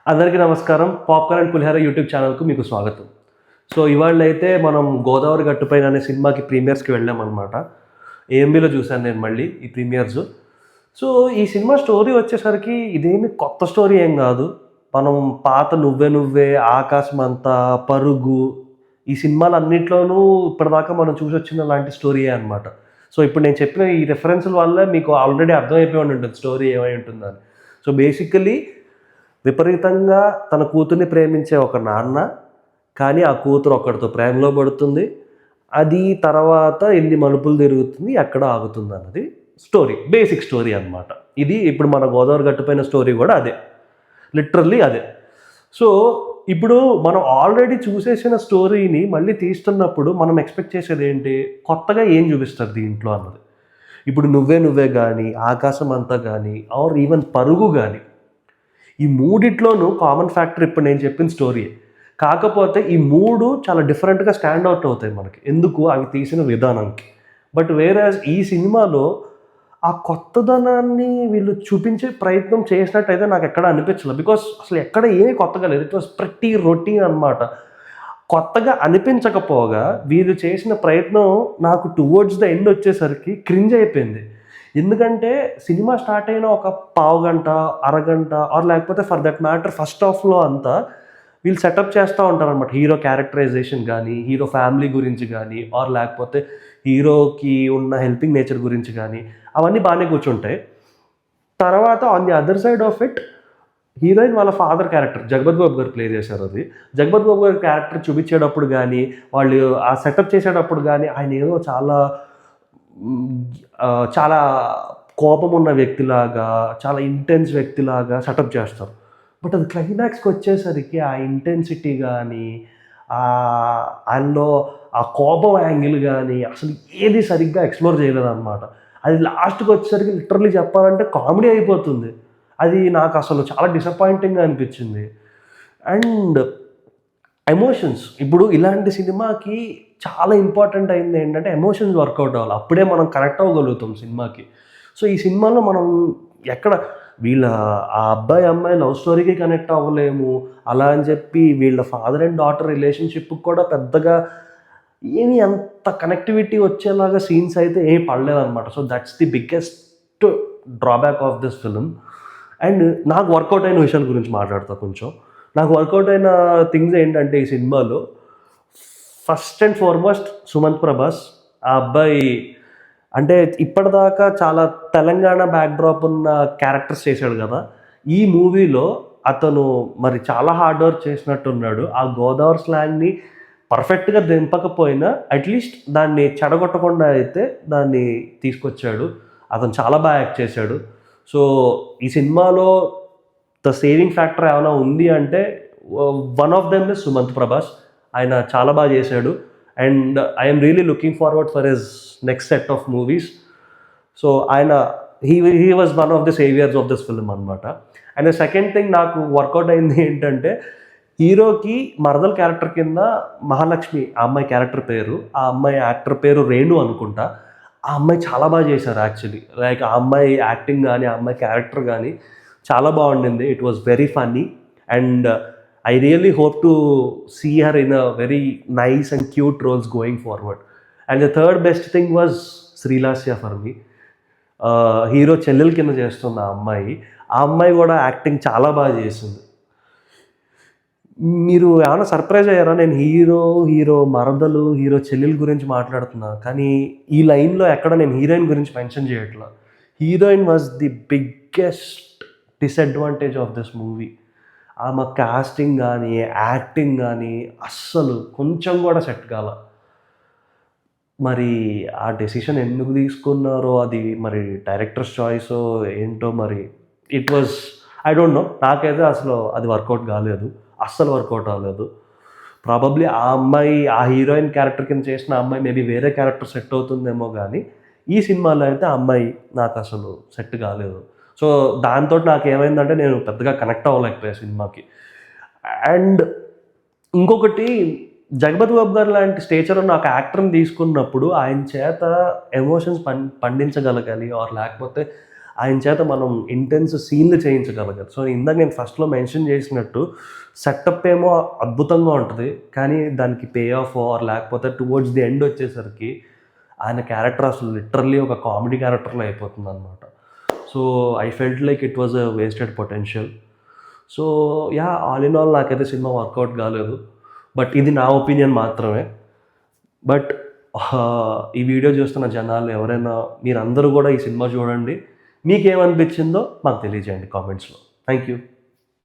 అందరికీ నమస్కారం. Popcorn and pulihora YouTube ఛానల్‌కు మీకు స్వాగతం. సో ఇవాళైతే మనం 'గోదావరి గట్టుపైన' అనే సినిమాకి ప్రీమియర్స్‌కి వెళ్ళామనమాట. ఏఎంబీలో చూశాను నేను మళ్ళీ ఈ ప్రీమియర్స్. సో ఈ సినిమా స్టోరీ వచ్చేసరికి ఇదేమి కొత్త స్టోరీ ఏం గాదు. మనం పాత 'నువ్వే నువ్వే', 'ఆకాశమంత', 'పరుగు' ఈ సినిమాలన్నిట్లోనూ ఇప్పటిదాకా మనం చూసొచ్చిన లాంటి స్టోరీయే అనమాట. సో ఇప్పుడు నేను చెప్పిన ఈ రిఫరెన్స్‌ల వల్ల మీకు ఆల్రెడీ అర్థమైపోయి ఉండుంటది స్టోరీ ఏమై ఉంటుందని. సో బేసికల్లీ విపరీతంగా తన కూతుర్ని ప్రేమించే ఒక నాన్న, కానీ ఆ కూతురు ఒకడితో ప్రేమలో పడుతుంది. అది తర్వాత ఎన్ని మలుపులు తిరుగుతుంది, ఎక్కడ ఆగుతుందన్నది స్టోరీ. బేసిక్ స్టోరీ అనమాట. ఇది ఇప్పుడు మన 'గోదావరి గట్టుపైన' స్టోరీ గూడా అదే. లిటరల్లీ అదే. సో ఇప్పుడు మనం ఆల్రెడీ చూసేసిన స్టోరీని మళ్ళీ తీస్తున్నప్పుడు మనం ఎక్స్‌పెక్ట్ చేసేదేంటి? కొత్తగా ఏం చూపిస్తారు దీంట్లో అన్నది. ఇప్పుడు 'నువ్వే నువ్వే' గానీ, 'ఆకాశమంత' గానీ ఆర్ ఈవెన్ 'పరుగు' గానీ ఈ మూడిట్లోనూ కామన్ ఫ్యాక్టర్ ఇప్పుడు నేను చెప్పిన స్టోరీయే. కాకపోతే ఈ 3 చాలా డిఫరెంట్‌గా స్టాండ్ ఔట్ అవుతాయి మనకి. ఎందుకు? అవి తీసిన విధానంకి. బట్ వేరాజ్ ఈ సినిమాలో ఆ కొత్తదనాన్ని వీళ్ళు చూపించే ప్రయత్నం చేసినట్టయితే నాకెక్కడ అనిపించలేదు. బికాజ్ అసలు ఎక్కడ ఏమీ కొత్తగా లేదు. ఇట్ వాస్ ప్రిట్టి రొటీన్ అనమాట. కొత్తగా అనిపించకపోగా వీళ్ళు చేసిన ప్రయత్నం నాకు టువర్డ్స్ ద ఎండ్ వచ్చేసరికి క్రింజ్ అయిపోయింది. ఎందుకంటే సినిమా స్టార్ట్ అయిన ఒక పావుగంట, అరగంట ఆర్ లేకపోతే ఫర్ దట్ మ్యాటర్ ఫస్ట్ హాఫ్‌లో అంతా వీళ్ళు సెటప్ చేస్తా ఉంటారనమాట. హీరో క్యారెక్టరైజేషన్ గానీ, హీరో ఫ్యామిలీ గురించి గానీ ఆర్ లేకపోతే హీరోకి ఉన్న హెల్పింగ్ నేచర్ గురించి గానీ అవన్నీ బాగానే కూర్చుంటాయి. తర్వాత on the other side of it heroine వాళ్ళ ఫాదర్ క్యారెక్టర్ 'జగపతి బాబు' గారు ప్లే చేశారు అది. 'జగపతి బాబు' గారి క్యారెక్టర్ చూపించేటప్పుడు గానీ, వాళ్ళు ఆ సెటప్ చేసేటప్పుడు గానీ ఆయన ఏదో చాలా చాలా కోపమున్న వ్యక్తిలాగా, చాలా ఇంటెన్స్ వ్యక్తిలాగా సెటప్ చేస్తారు. బట్ అది క్లైమాక్స్‌కొచ్చేసరికి ఆ ఇంటెన్సిటీ గానీ, ఆయనలో ఆ కోపం యాంగిల్ గానీ, అసలు ఏది సరిగ్గా ఎక్స్‌ప్లోర్ చేయలేదనమాట. అది లాస్ట్‌కొచ్చేసరికి లిటరల్లీ చెప్పాలంటే కామెడీ అయిపోతుంది. అది నాకసలు చాలా డిసప్పాయింటింగ్‌గా అనిపిచ్చింది. And emotions. ఇప్పుడు ఇలాంటి సినిమాకి చాలా ఇంపార్టెంట్ అయింది ఏంటంటే ఎమోషన్స్ వర్కౌట్ అవ్వాలి. అప్పుడే మనం కనెక్ట్ అవ్వగలుగుతాం సినిమాకి. సో ఈ సినిమాలో మనం ఎక్కడ వీళ్ళ ఆ అబ్బాయి, అమ్మాయి లవ్ స్టోరీకి కనెక్ట్ అవ్వలేము. అలా అని చెప్పి వీళ్ళ ఫాదర్ అండ్ డాటర్ రిలేషన్‌షిప్‌కి కూడా పెద్దగా ఏమి అంత కనెక్టివిటీ వచ్చేలాగా సీన్స్ అయితే ఏమి పడలేదనమాట. So that's the biggest drawback of this film. And నాకు వర్కౌట్ అయిన విషయాల గురించి మాట్లాడతా కొంచెం. నాకు వర్కౌట్ అయిన థింగ్స్ ఏంటంటే ఈ సినిమాలో first and foremost Sumanth Prabhas. ఆ అబ్బాయి అంటే ఇప్పటిదాకా చాలా తెలంగాణ బ్యాక్‌డ్రాప్ ఉన్న క్యారెక్టర్స్ చేశాడు గదా! ఈ మూవీలో అతను మరి చాలా హార్డ్ వర్క్ చేసినట్టున్నాడు. ఆ గోదావరి స్లాంగ్‌ని పర్ఫెక్ట్‌గా దింపకపోయినా అట్‌లీస్ట్ దాన్ని చెడగొట్టకుండా అయితే దాన్ని తీసుకొచ్చాడు. అతను చాలా బాగా యాక్ట్ చేశాడు. సో ఈ సినిమాలో ద సేవింగ్ ఫ్యాక్టర్ ఏమైనా ఉంది అంటే one of them is Sumanth Prabhas. ఆయన చాలా బాగా చేశాడు. And I am really looking forward for his next set of movies. So ఆయన he was one of the saviours of this film అనమాట. అండ్ ద సెకండ్ థింగ్ నాకు వర్కౌట్ అయింది ఏంటంటే హీరోకి మరదల్ క్యారెక్టర్ కింద మహాలక్ష్మి ఆ అమ్మాయి క్యారెక్టర్ పేరు. ఆ అమ్మాయి యాక్టర్ పేరు రేణు అనుకుంటా. ఆ అమ్మాయి చాలా బాగా చేశారు యాక్చువల్లీ. లైక్ ఆ అమ్మాయి యాక్టింగ్ గానీ, ఆ అమ్మాయి క్యారెక్టర్ గానీ చాలా బాగుండింది. It was very funny. And I really hope to see her in a very nice and cute roles going forward. And the third best thing was Srilasya for me. Hero చెల్లెల కింద చేస్తుంది ఆ అమ్మాయి. ఆ అమ్మాయి కూడా యాక్టింగ్ చాలా బాగా చేసింది. మీరు ఏమన్నా సర్ప్రైజ్ అయ్యారా? నేను హీరో మరదలు, హీరో చెల్లెల గురించి మాట్లాడుతున్నా. కానీ ఈ లైన్‌లో ఎక్కడ నేను హీరోయిన్ గురించి మెన్షన్ చేయట్లా. Heroine was the biggest disadvantage of this movie. ఆమె కాస్టింగ్ గానీ, యాక్టింగ్ గానీ అస్సలు కొంచెం కూడా సెట్ కాల. మరి ఆ డెసిషన్ ఎందుకు తీసుకున్నారో అది మరి డైరెక్టర్స్ చాయిసో ఏంటో మరి it was I don't know. నాకైతే అసలు అది వర్కౌట్ కాలేదు. అస్సలు వర్కౌట్ అవ్వలేదు. ప్రాబబ్లీ ఆ అమ్మాయి ఆ హీరోయిన్ క్యారెక్టర్ కింద చేసిన ఆ అమ్మాయి మేబీ వేరే క్యారెక్టర్ సెట్ అవుతుందేమో గానీ, ఈ సినిమాలో అయితే ఆ అమ్మాయి నాకసలు సెట్ కాలేదు. సో దాంతోటి నాకేమైందంటే నేను పెద్దగా కనెక్ట్ అవ్వలేకపోయా సినిమాకి. అండ్ ఇంకొకటి 'జగపతి బాబు' గారు లాంటి స్టేచర్ ఉన్న ఒక యాక్టర్‌ని తీసుకున్నప్పుడు ఆయన చేత ఎమోషన్స్ పండించగలగాలి ఆర్ లేకపోతే ఆయన చేత మనం ఇంటెన్స్ సీన్లు చేయించగలగాలి. సో ఇందాక నేను ఫస్ట్‌లో మెన్షన్ చేసినట్టు సెటప్ ఏమో అద్భుతంగా ఉంటది. కానీ దానికి పే ఆఫ్ ఆర్ లేకపోతే టువర్డ్స్ ది ఎండ్ వచ్చేసరికి ఆయన క్యారెక్టర్ అసలు లిటరల్లీ ఒక కామెడీ క్యారెక్టర్‌లో అయిపోతుందనమాట. So I felt like it was a wasted potential. So yeah! All in all నాకైతే సినిమా వర్కౌట్ కాలేదు. బట్ ఇది నా ఒపీనియన్ మాత్రమే. బట్ ఈ వీడియో చూస్తున్న జనాలు ఎవరైనా మీరందరూ కూడా ఈ సినిమా చూడండి. మీకేమనిపించిందో మాకు తెలియజేయండి కామెంట్స్‌లో. Thank you.